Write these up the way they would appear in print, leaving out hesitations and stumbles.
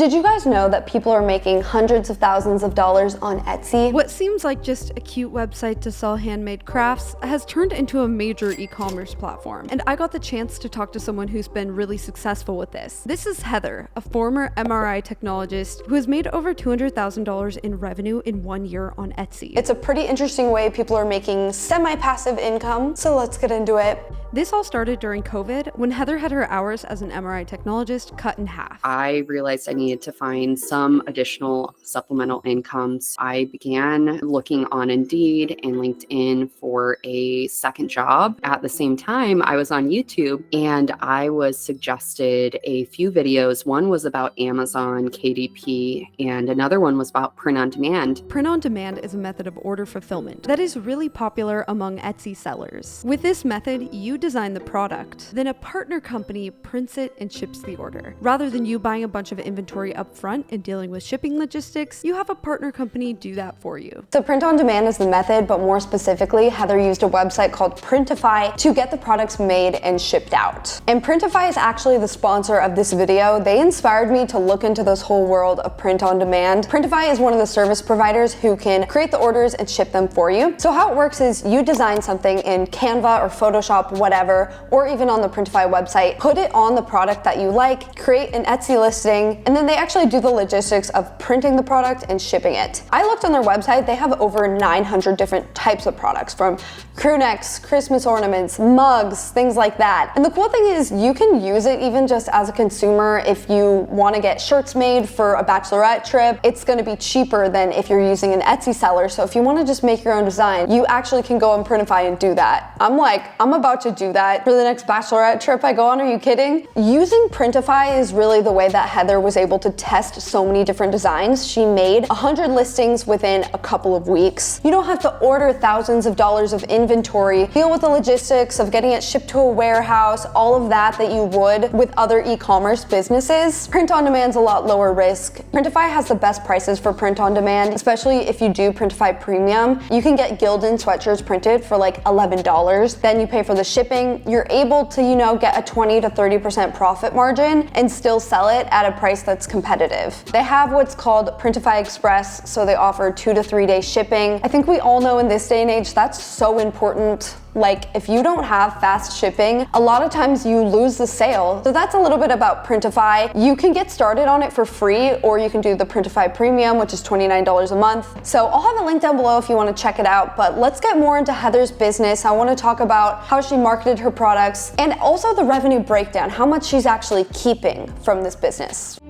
Did you guys know that people are making hundreds of thousands of dollars on Etsy? What seems like just a cute website to sell handmade crafts has turned into a major e-commerce platform, and I got the chance to talk to someone who's been really successful with this. This is Heather, a former MRI technologist who has made over $200,000 in revenue in 1 year on Etsy. It's a pretty interesting way people are making semi-passive income, so let's get into it. This all started during COVID when Heather had her hours as an MRI technologist cut in half. I realized I needed to find some additional supplemental incomes. I began looking on Indeed and LinkedIn for a second job. At the same time, I was on YouTube and I was suggested a few videos. One was about Amazon KDP and another one was about print on demand. Print on demand is a method of order fulfillment that is really popular among Etsy sellers. With this method, you design the product, then a partner company prints it and ships the order. Rather than you buying a bunch of inventory up front and dealing with shipping logistics, you have a partner company do that for you. So print on demand is the method, but more specifically, Heather used a website called Printify to get the products made and shipped out. And Printify is actually the sponsor of this video. They inspired me to look into this whole world of print on demand. Printify is one of the service providers who can create the orders and ship them for you. So how it works is you design something in Canva or Photoshop, whatever, or even on the Printify website, put it on the product that you like, create an Etsy listing, and then they actually do the logistics of printing the product and shipping it. I looked on their website, they have over 900 different types of products, from crew necks, Christmas ornaments, mugs, things like that. And the cool thing is you can use it even just as a consumer. If you want to get shirts made for a bachelorette trip, it's going to be cheaper than if you're using an Etsy seller. So if you want to just make your own design, you actually can go on Printify and do that. I'm about to do that for the next bachelorette trip I go on. Are you kidding? Using Printify is really the way that Heather was able to test so many different designs. She made 100 listings within a couple of weeks. You don't have to order thousands of dollars of inventory, deal with the logistics of getting it shipped to a warehouse, all of that you would with other e-commerce businesses. Print on demand's a lot lower risk. Printify has the best prices for print on demand, especially if you do Printify Premium. You can get Gildan sweatshirts printed for like $11. Then you pay for the shipping. You're able to, get a 20 to 30% profit margin and still sell it at a price that's competitive. They have what's called Printify Express, so they offer 2 to 3 day shipping. I think we all know in this day and age that's so important. Like, if you don't have fast shipping, a lot of times you lose the sale. So that's a little bit about Printify. You can get started on it for free, or you can do the Printify Premium, which is $29 a month. So I'll have a link down below if you want to check it out, but let's get more into Heather's business. I want to talk about how she marketed her products and also the revenue breakdown, how much she's actually keeping from this business.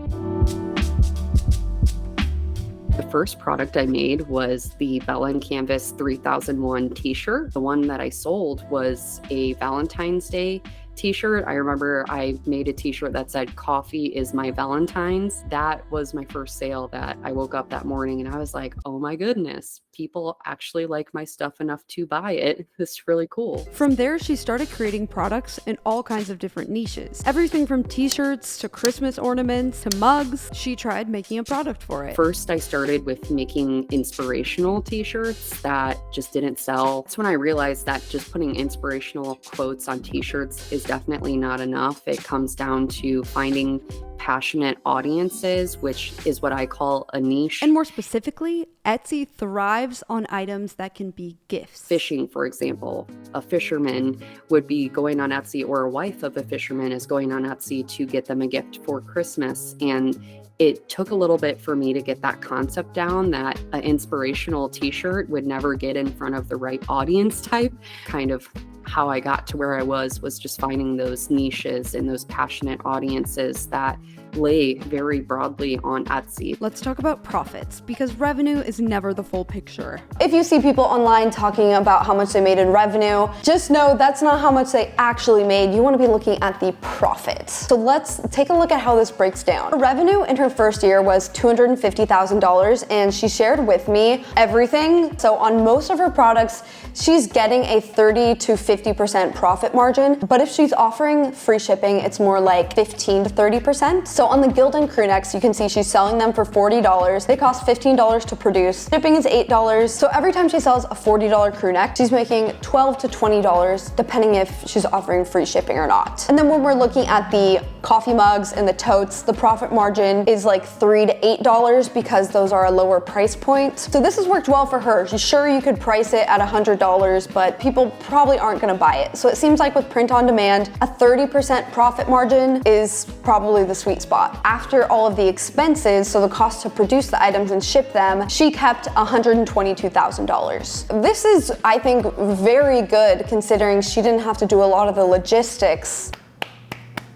The first product I made was the Bella and Canvas 3001 t-shirt. The one that I sold was a Valentine's Day t-shirt. I remember I made a t-shirt that said "Coffee is my Valentine's." That was my first sale that I woke up that morning and I was like, oh my goodness, people actually like my stuff enough to buy it. This is really cool. From there, she started creating products in all kinds of different niches. Everything from t-shirts to Christmas ornaments to mugs. She tried making a product for it. First, I started with making inspirational t-shirts that just didn't sell. That's when I realized that just putting inspirational quotes on t-shirts is definitely not enough. It comes down to finding passionate audiences, which is what I call a niche. And more specifically, Etsy thrives on items that can be gifts. Fishing, for example. A fisherman would be going on Etsy, or a wife of a fisherman is going on Etsy to get them a gift for Christmas. And it took a little bit for me to get that concept down, that an inspirational t-shirt would never get in front of the right audience type. Kind of how I got to where I was just finding those niches and those passionate audiences that lay very broadly on Etsy. Let's talk about profits, because revenue is never the full picture. If you see people online talking about how much they made in revenue, just know that's not how much they actually made. You want to be looking at the profit. So let's take a look at how this breaks down. Her revenue in her first year was $250,000, and she shared with me everything. So on most of her products, she's getting a 30 to 50% profit margin, but if she's offering free shipping, it's more like 15 to 30%. So on the Gildan crew necks, you can see she's selling them for $40. They cost $15 to produce. Shipping is $8. So every time she sells a $40 crew neck, she's making $12 to $20, depending if she's offering free shipping or not. And then when we're looking at the coffee mugs and the totes, the profit margin is like $3 to $8 because those are a lower price point. So this has worked well for her. Sure, you could price it at $100, but people probably aren't gonna buy it. So it seems like with print on demand, a 30% profit margin is probably the sweet spot. After all of the expenses, so the cost to produce the items and ship them, she kept $122,000. This is, I think, very good considering she didn't have to do a lot of the logistics.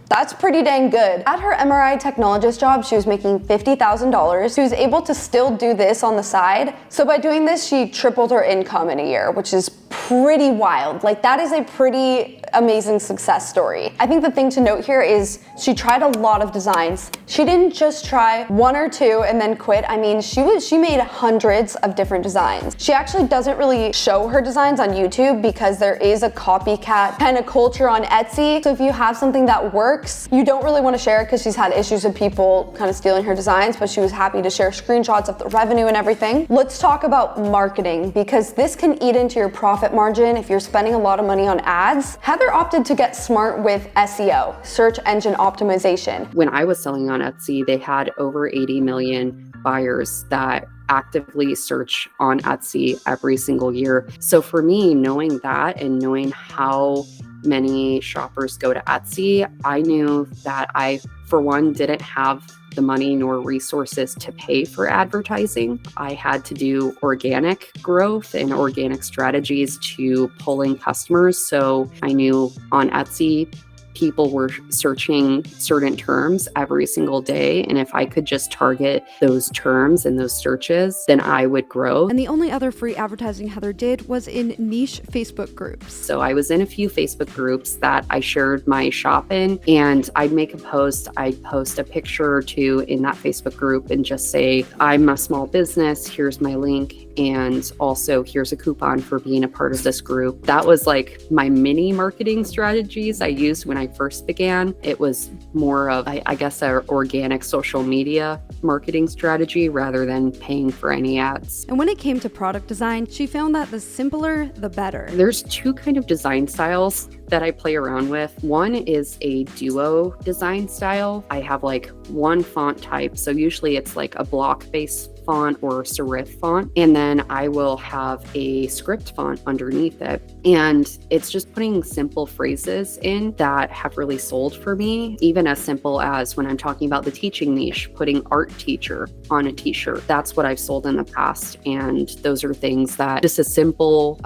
That's pretty dang good. At her MRI technologist job, she was making $50,000. She was able to still do this on the side. So by doing this, she tripled her income in a year, which is pretty wild. Like, that is a pretty amazing success story. I think the thing to note here is she tried a lot of designs. She didn't just try one or two and then quit. I mean, she made hundreds of different designs. She actually doesn't really show her designs on YouTube because there is a copycat kind of culture on Etsy. So if you have something that works, you don't really want to share it because she's had issues with people kind of stealing her designs, but she was happy to share screenshots of the revenue and everything. Let's talk about marketing, because this can eat into your profit margin if you're spending a lot of money on ads. Heather opted to get smart with SEO, search engine optimization. When I was selling on Etsy, they had over 80 million buyers that actively search on Etsy every single year. So for me, knowing that and knowing how many shoppers go to Etsy, I knew that I, for one, didn't have the money nor resources to pay for advertising. I had to do organic growth and organic strategies to pull in customers. So I knew on Etsy, people were searching certain terms every single day. And if I could just target those terms and those searches, then I would grow. And the only other free advertising Heather did was in niche Facebook groups. So I was in a few Facebook groups that I shared my shop in, and I'd make a post. I'd post a picture or two in that Facebook group and just say, I'm a small business, here's my link. And also here's a coupon for being a part of this group. That was like my mini marketing strategies I used when I first began. It was more of, I guess, an organic social media marketing strategy rather than paying for any ads. And when it came to product design, she found that the simpler, the better. There's two kind of design styles that I play around with. One is a duo design style. I have like one font type. So usually it's like a block-based font or serif font. And then I will have a script font underneath it. And it's just putting simple phrases in that have really sold for me. Even as simple as when I'm talking about the teaching niche, putting art teacher on a t-shirt. That's what I've sold in the past. And those are things that just a simple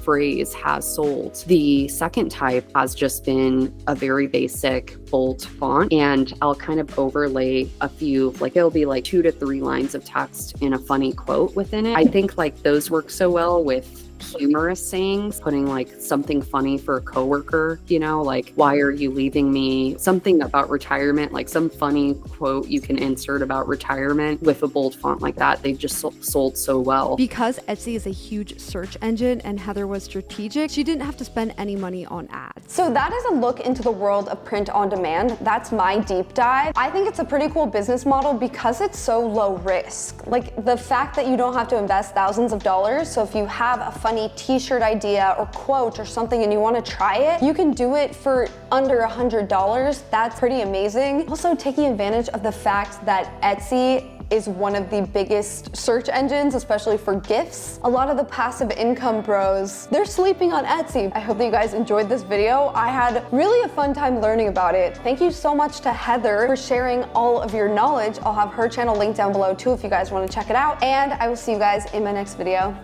phrase has sold. The second type has just been a very basic bold font. And I'll kind of overlay a few, like it'll be like 2 to 3 lines of text in a funny quote within it. I think like those work so well with humorous sayings, putting like something funny for a coworker, you know, like, why are you leaving me? Something about retirement, like some funny quote you can insert about retirement with a bold font like that. They've just sold so well. Because Etsy is a huge search engine and Heather was strategic, she didn't have to spend any money on ads. So that is a look into the world of print on demand. That's my deep dive. I think it's a pretty cool business model because it's so low risk. Like the fact that you don't have to invest thousands of dollars. So if you have a funny t-shirt idea or quote or something and you want to try it, you can do it for under $100. That's pretty amazing. Also taking advantage of the fact that Etsy is one of the biggest search engines, especially for gifts. A lot of the passive income bros, they're sleeping on Etsy. I hope that you guys enjoyed this video. I had really a fun time learning about it. Thank you so much to Heather for sharing all of your knowledge. I'll have her channel linked down below too if you guys want to check it out. And I will see you guys in my next video.